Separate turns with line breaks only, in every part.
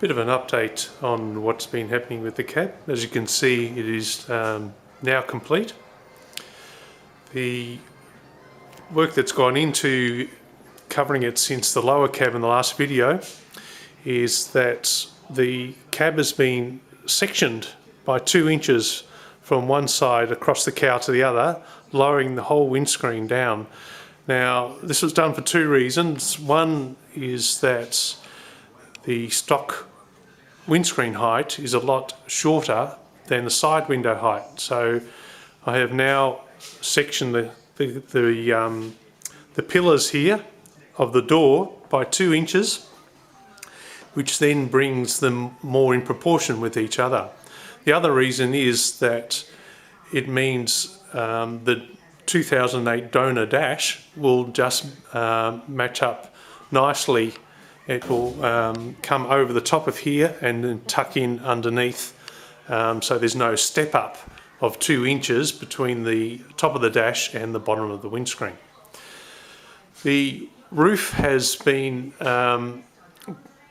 Bit of an update on what's been happening with the cab. As you can see, it is now complete. The work that's gone into covering it since the lower cab in the last video is that the cab has been sectioned by 2 inches from one side across the cowl to the other, lowering the whole windscreen down. Now, this was done for 2 reasons. One is that the stock windscreen height is a lot shorter than the side window height. So I have now sectioned the pillars here of the door by 2 inches, which then brings them more in proportion with each other. The other reason is that it means the 2008 donor dash will just match up nicely. It will come over the top of here and then tuck in underneath, so there's no step up of 2 inches between the top of the dash and the bottom of the windscreen. The roof has been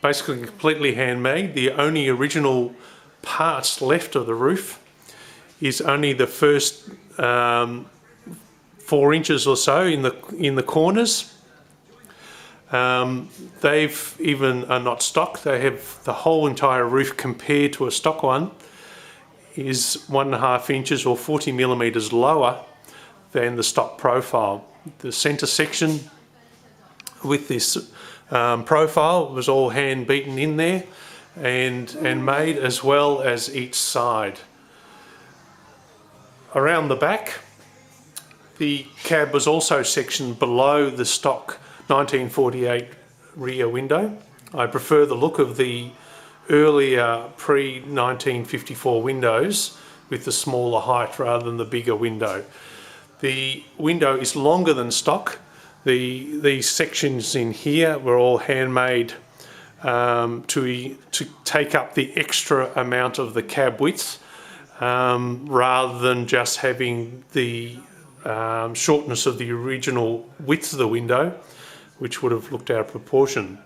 basically completely handmade. The only original parts left of the roof is only the first 4 inches or so in the corners. They've even are not stock. They have the whole entire roof compared to a stock one is 1.5 inches or 40 millimeters lower than the stock profile. The center section with this profile was all hand beaten in there and made, as well as each side. Around the back, the cab was also sectioned below the stock 1948 rear window. I prefer the look of the earlier pre-1954 windows with the smaller height rather than the bigger window. The window is longer than stock. These sections in here were all handmade to take up the extra amount of the cab width rather than just having the shortness of the original width of the window, which would have looked out of proportion.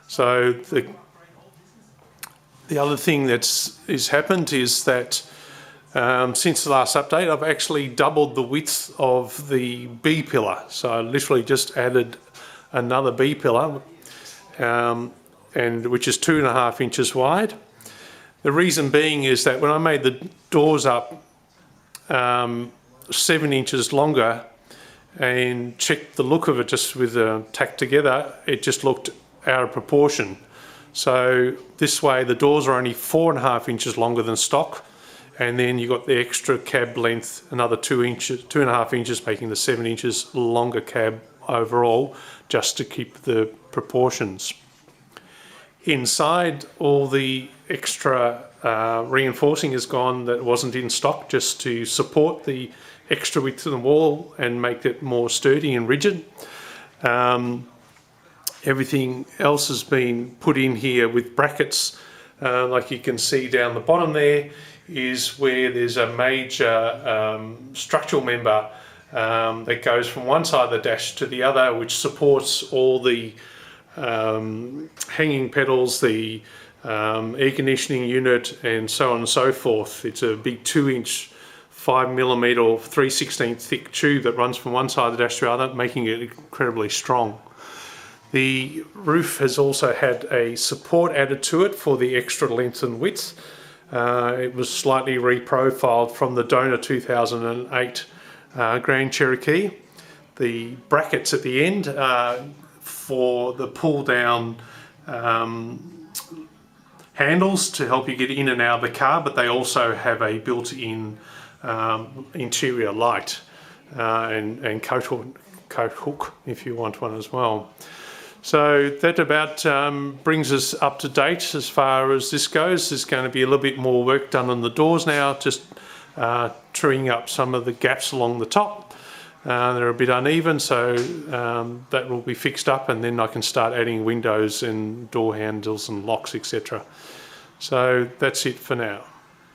So the other thing that's happened is that since the last update, I've actually doubled the width of the B pillar. So I literally just added another B pillar, and which is 2.5 inches wide. The reason being is that when I made the doors up 7 inches longer and checked the look of it just with tacked together, it just looked out of proportion. So this way the doors are only 4.5 inches longer than stock, and then you got the extra cab length, another 2.5 inches, making the 7 inches longer cab overall, just to keep the proportions. Inside, all the extra reinforcing is gone that wasn't in stock, just to support the extra width of the wall and make it more sturdy and rigid. Everything else has been put in here with brackets. Like you can see down the bottom there is where there's a major structural member that goes from one side of the dash to the other, which supports all the hanging pedals, the air conditioning unit, and so on and so forth. It's a big 2-inch 5mm or 3/16 thick tube that runs from one side of the dash to the other, making it incredibly strong. The roof has also had a support added to it for the extra length and width. It was slightly reprofiled from the donor 2008 Grand Cherokee. The brackets at the end for the pull down handles to help you get in and out of the car, but they also have a built-in interior light and coat hook if you want one as well. So that about brings us up to date as far as this goes. There's going to be a little bit more work done on the doors now, just truing up some of the gaps along the top. They're a bit uneven, so that will be fixed up, and then I can start adding windows and door handles and locks, etc. So that's it for now.